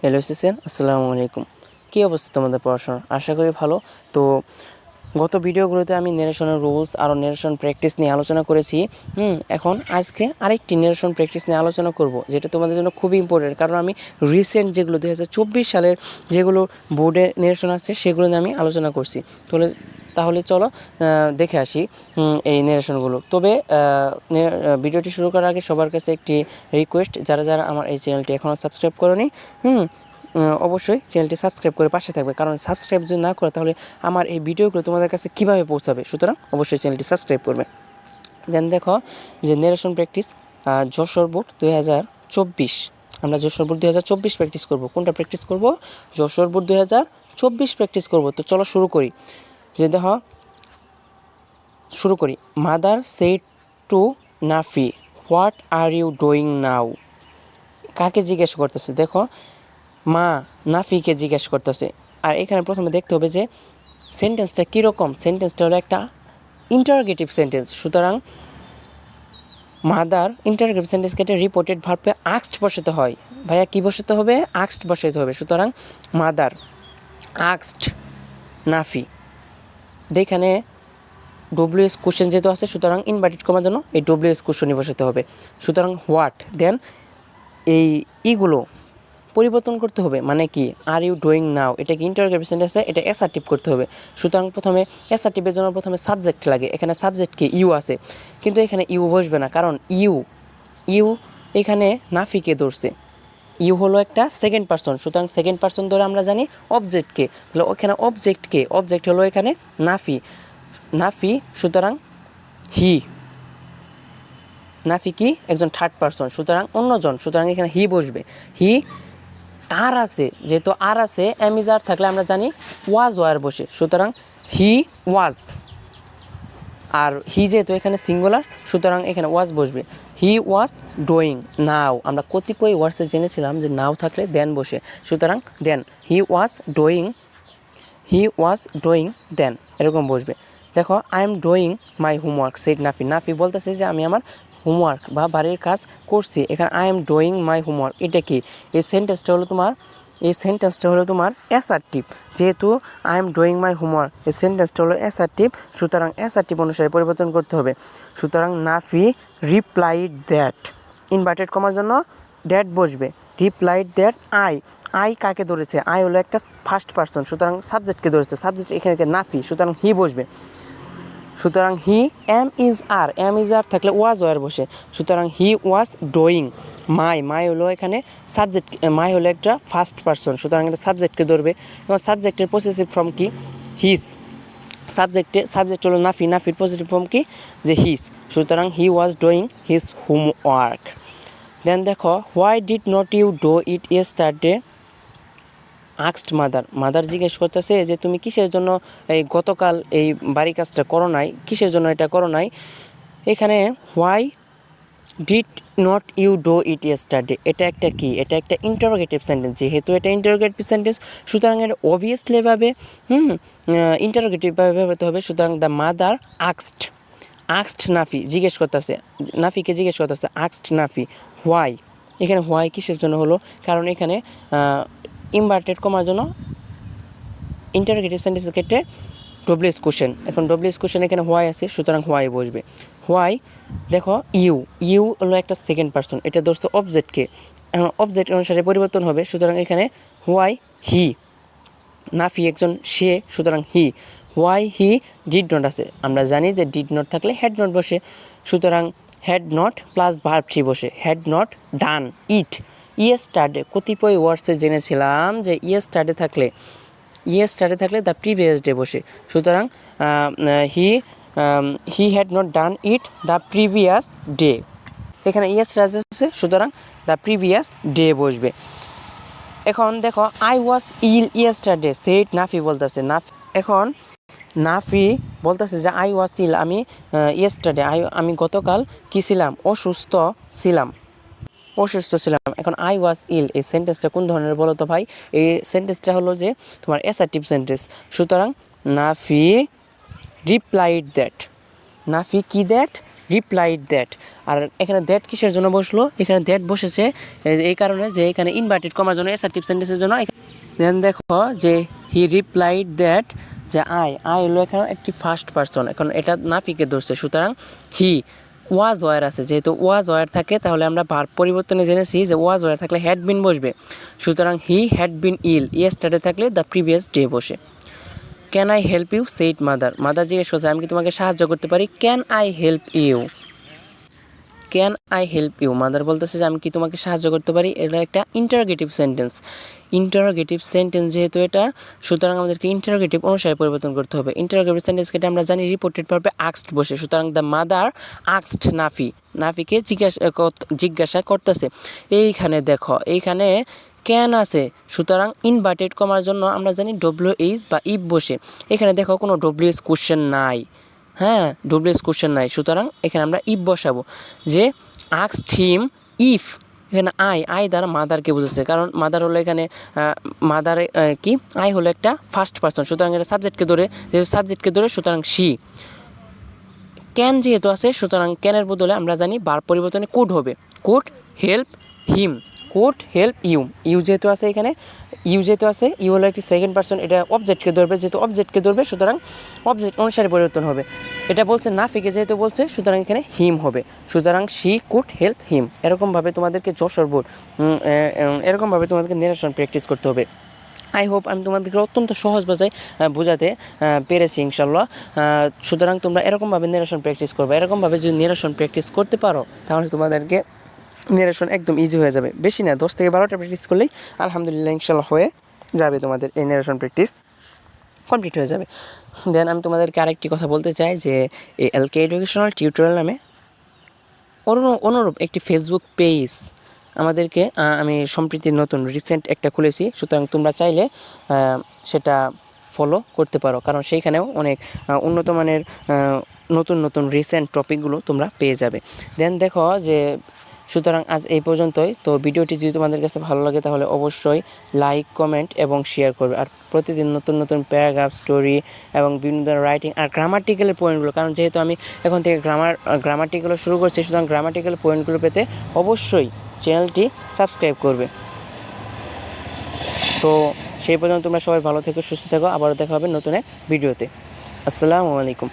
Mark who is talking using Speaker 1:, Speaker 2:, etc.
Speaker 1: Hello সিসেন, আসসালামু আলাইকুম। কী অবস্থা তোমাদের পড়াশোনার? আশা করি ভালো। তো গত ভিডিওগুলোতে আমি নেরেশনের রুলস আর নেরেশন প্র্যাকটিস নিয়ে আলোচনা করেছি। এখন আজকে আরেকটি নেরেশন প্র্যাকটিস নিয়ে আলোচনা করব, যেটা তোমাদের জন্য খুবই ইম্পর্টেন্ট। কারণ আমি রিসেন্ট যেগুলো 2024 সালের যেগুলো বোর্ডে নেরেশন আছে সেগুলো নিয়ে আমি আলোচনা করছি। তাহলে চলো দেখে আসি এই নেরেশনগুলো। তবে ভিডিওটি শুরু করার আগে সবার কাছে একটি রিকোয়েস্ট, যারা যারা আমার এই চ্যানেলটি এখনও সাবস্ক্রাইব করোনি অবশ্যই চ্যানেলটি সাবস্ক্রাইব করে পাশে থাকবে, কারণ সাবস্ক্রাইব যদি না করে তাহলে আমার এই ভিডিওগুলো তোমাদের কাছে কীভাবে পৌঁছাবে। সুতরাং অবশ্যই চ্যানেলটি সাবস্ক্রাইব করবে। দেন দেখো যে নেরেশন প্র্যাকটিস যশোর বোর্ড 2024, আমরা যশোর বোর্ড 2024 প্র্যাকটিস করব। কোনটা প্র্যাকটিস করব? যশোর বোর্ড 2024 প্র্যাকটিস করব। তো চলো শুরু করি। যে দেখো শুরু করি। Mother said to Nafi, what are you doing now? কাকে জিজ্ঞেস করতেছে? দেখো, মা নাফিকে জিজ্ঞেস করতেছে। আর এখানে প্রথমে দেখতে হবে যে সেন্টেন্সটা কীরকম। সেন্টেন্সটা হলো একটা ইন্টারোগেটিভ সেন্টেন্স। সুতরাং মাদার ইন্টারোগেটিভ সেন্টেন্স কেটে রিপোর্টেড ভার্বে আক্সড বসাতে হয়। ভাইয়া কী বসাতে হবে? আক্সড বসাতে হবে। সুতরাং মাদার আক্সড নাফি। এখানে ডব্লিউএস কোশ্চেন যেহেতু আছে, সুতরাং ইনভার্টেড কমার জন্য এই ডব্লিউএস কোশ্চেনই বসাতে হবে। সুতরাং হোয়াট, দেন এই ইগুলো পরিবর্তন করতে হবে। মানে কি? আর ইউ ডুইং নাও, এটা কি ইন্টারোগেটিভ সেন্টেন্স আছে, এটা অ্যাসার্টিভ করতে হবে। সুতরাং প্রথমে অ্যাসার্টিভের জন্য প্রথমে সাবজেক্ট লাগে। এখানে সাবজেক্ট কি? ইউ আছে, কিন্তু এখানে ইউ বসবে না, কারণ ইউ এখানে নাফিকে ধরছে। ইউ হলো একটা সেকেন্ড পারসন, সুতরাং সেকেন্ড পারসন ধরে আমরা জানি অবজেক্টকে। তাহলে ওখানে অবজেক্টকে, অবজেক্ট হলো এখানে নাফি। সুতরাং হি, নাফি কি? একজন থার্ড পারসন, সুতরাং অন্যজন। সুতরাং এখানে হি বসবে। হি আর আছে, যেহেতু আর আছে, এম ইজ আর থাকলে আমরা জানি ওয়াজ ওয়ার বসে। সুতরাং হি ওয়াজ, আর হি যেহেতু এখানে সিঙ্গুলার, সুতরাং এখানে ওয়াজ বসবে। হি ওয়াজ ডুইং নাও। আমরা কতিপয় ওয়ার্ডসে জেনেছিলাম যে নাও থাকলে দেন বসে। সুতরাং দেন হি ওয়াজ ডুইং দেন, এরকম বসবে। দেখো, I am doing my homework said Nafi বলতেছে যে আমি আমার হোমওয়ার্ক বা বাড়ির কাজ করছি। এখানে I am doing my homework, এটা কি? এই সেন্টেন্সটা হলো তোমার অ্যাসার্টিভ। যেহেতু I am doing my homework, এই সেন্টেন্সটা হলো অ্যাসার্টিভ, সুতরাং অ্যাসার্টিভ অনুসারে পরিবর্তন করতে হবে। সুতরাং নাফি রিপ্লাইড দ্যাট, ইনভার্টেড কমার জন্য দ্যাট বসবে। রিপ্লাইড দ্যাট আই কাকে ধরেছে? আই হলো একটা ফার্স্ট পারসন, সুতরাং সাবজেক্টকে ধরেছে। সাবজেক্ট এখানে নাফি, সুতরাং হি বসবে। সুতরাং হি, এম ইজ আর থাকলে ওয়াজ ওয়ার বসে। সুতরাং হি ওয়াজ ডুইং মাই হলো এখানে সাবজেক্ট, মাই হলো একটা ফার্স্ট পারসন, সুতরাং এটা সাবজেক্টকে ধরবে। এবং সাবজেক্টের পসেসিভ ফর্ম কি? হিজ। সাবজেক্ট হলো নাফির পসেসিভ ফর্ম কি? যে হিজ। সুতরাং he was doing his homework. Then দেখো, why did not you do it yesterday আক্সড মাদার জিজ্ঞেস করতেছে যে তুমি কিসের জন্য এই গতকাল এই বাড়ি কাজটা করো নাই, কিসের জন্য এটা করো নাই। এখানে why did not you do it yesterday, এটা একটা কি? এটা একটা ইন্টারোগেটিভ সেন্টেন্স। যেহেতু এটা ইন্টারোগেটিভ সেন্টেন্স, সুতরাং এটা অবভিয়াসলিভাবে ইন্টারোগেটিভভাবে হতে হবে। সুতরাং দ্য মাদার আক্সড নাফিকে জিজ্ঞেস করতেছে আক্সড নাফি হোয়াই। এখানে হোয়াই কিসের জন্য হলো? কারণ এখানে ইনভার্টেড কমার জন্য ইন্টারোগেটিভ সেন্টেন্সের ক্ষেত্রে ডব্লিউএস কোশ্চেন। এখন ডব্লিউএস কোশ্চেন এখানে হোয়াই আছে, সুতরাং হোয়াই বসবে। হোয়াই, দেখো ইউ হলো একটা সেকেন্ড পারসন, এটা ধরছে অবজেক্টকে। এখন অবজেক্ট অনুসারে পরিবর্তন হবে। সুতরাং এখানে হোয়াই হি, নাফি একজন সে, সুতরাং he. Why he did not আছে, আমরা জানি যে ডিড নট থাকলে হ্যাড নট বসে। সুতরাং had not plus verb three বসে। Had not done it yesterday. কতিপয় ওয়ার্ডসে জেনেছিলাম যে ইয়েস্টারডে থাকলে দ্য প্রিভিয়াস ডে বসে। সুতরাং he had not done it the previous day. এখানে ইয়েস্টারডে আছে, সুতরাং দ্য প্রিভিয়াস ডে বসবে। এখন দেখো, I was ill yesterday said Nafi বলতেছে। এখন নাফি বলতেছে যে আই ওয়াজ ইল, আমি ইয়েস্টারডে আমি গতকাল কী ছিলাম? অসুস্থ ছিলাম। এখন আই ওয়াজ ইল, এই সেন্টেন্সটা কোন ধরনের বলো তো ভাই? এই সেন্টেন্সটা হলো যে তোমার অ্যাসার্টিভ সেন্টেন্স। সুতরাং নাফি রিপ্লাইড দ্যাট, নাফি কি? That replied that. আর এখানে দ্যাট কিসের জন্য বসলো, এখানে দ্যাট বসেছে এই কারণে যে এখানে ইনভার্টেড কমার জন্য, অ্যাসার্টিভ সেন্টেন্সের জন্য। দেন দেখো যে হি রিপ্লাইড দ্যাট, যে আই হলো এখানে একটি ফার্স্ট পারসন, এখন এটা নাফিকে ধরছে, সুতরাং হি ওয়াজ ওয়ার আছে, যেহেতু ওয়াজ ওয়ার থাকে তাহলে আমরা ভার্ব পরিবর্তনে জেনেছি যে ওয়াজ ওয়ার থাকলে হ্যাড বিন বসবে, সুতরাং he had been ill, yesterday থাকলে দ্য প্রিভিয়াস ডে বসে। Can I help you said mother, mother জিজ্ঞেস করছে আমি কি তোমাকে সাহায্য করতে পারি, can I help you, can I help you, mother বলতেছে যে আমি কি তোমাকে সাহায্য করতে পারি। এটা একটা ইন্টারোগেটিভ সেন্টেন্স, ইন্টারোগেটিভ সেন্টেন্স যেহেতু এটা, সুতরাং আমাদেরকে ইন্টারোগেটিভ অনুসারে পরিবর্তন করতে হবে। ইন্টারোগেটিভ সেন্টেন্সকে আমরা জানি রিপোর্টেড ভার্বে আক্সড বসে, সুতরাং দ্য মাদার আক্সড নাফি, নাফিকে জিজ্ঞাসা করতেছে। এইখানে দেখো এইখানে ক্যান আছে, সুতরাং ইনভার্টেড কমার জন্য আমরা জানি ডব্লিউএইচ বা ইফ বসে। এখানে দেখো কোনো ডব্লিউএস কোশ্চেন নাই, হ্যাঁ ডব্লিউএস কোশ্চেন নাই, সুতরাং এখানে আমরা ইফ বসাবো, যে আস্কড হিম ইফ, এখানে আই দ্বারা মাদারকে বুঝেছে, কারণ মাদার হলো এখানে মাদার কি আই হলো একটা ফার্স্ট পারসন, সুতরাং এটা সাবজেক্টকে ধরে, যেহেতু সাবজেক্টকে ধরে সুতরাং সি। ক্যান যেহেতু আছে সুতরাং ক্যানের বদলে আমরা জানি বার পরিবর্তনে কুড হবে, could help him, could help you, you যেহেতু আছে এখানে, ইউ যেহেতু আছে, ইউ হলো একটি সেকেন্ড পারসন, এটা অবজেক্টকে ধরবে, যেহেতু অবজেক্টকে ধরবে সুতরাং অবজেক্ট অনুসারে পরিবর্তন হবে। এটা বলছে নাফিকে যেহেতু বলছে সুতরাং এখানে হিম হবে, সুতরাং শি কুড হেল্প হিম। এরকমভাবে তোমাদেরকে যশোর বোর্ড এরকমভাবে তোমাদেরকে নেরেশন প্র্যাকটিস করতে হবে। আই হোপ আমি তোমাদেরকে অত্যন্ত সহজ ভাষায় বোঝাতে পেরেছি ইনশাল্লাহ। সুতরাং তোমরা এরকমভাবে নেরেশন প্র্যাকটিস করবে, এরকমভাবে যদি নেরেশন প্র্যাকটিস করতে পারো তাহলে তোমাদেরকে নেরেশন একদম ইজি হয়ে যাবে। বেশি না, 10 থেকে 12টা প্র্যাকটিস করলেই আলহামদুলিল্লাহ ইনশাল্লাহ হয়ে যাবে, তোমাদের এই নেরেশন প্র্যাকটিস কমপ্লিট হয়ে যাবে। দেন আমি তোমাদেরকে আরেকটি কথা বলতে চাই যে এই এলকে এডুকেশনাল টিউটোরিয়াল নামে অনুরূপ একটি ফেসবুক পেজ আমাদেরকে আমি সম্প্রতি নতুন রিসেন্ট একটা খুলেছি, সুতরাং তোমরা চাইলে সেটা ফলো করতে পারো, কারণ সেইখানেও অনেক উন্নত মানের নতুন রিসেন্ট টপিকগুলো তোমরা পেয়ে যাবে। দেন দেখো যে সুতরাং আজ এই পর্যন্তই। তো ভিডিওটি যদি তোমাদের কাছে ভালো লাগে তাহলে অবশ্যই লাইক, কমেন্ট এবং শেয়ার করবে। আর প্রতিদিন নতুন প্যারাগ্রাফ, স্টোরি এবং বিভিন্ন ধরনের রাইটিং আর গ্রামাটিক্যালের পয়েন্টগুলো, কারণ যেহেতু আমি এখন থেকে গ্রামাটিক্যালও শুরু করছি, সুতরাং গ্রামাটিক্যাল পয়েন্টগুলো পেতে অবশ্যই চ্যানেলটি সাবস্ক্রাইব করবে। তো সেই পর্যন্ত তোমরা সবাই ভালো থেকো, সুস্থ থেকো, আবারও দেখা হবে নতুন এক ভিডিওতে। আসসালামু আলাইকুম।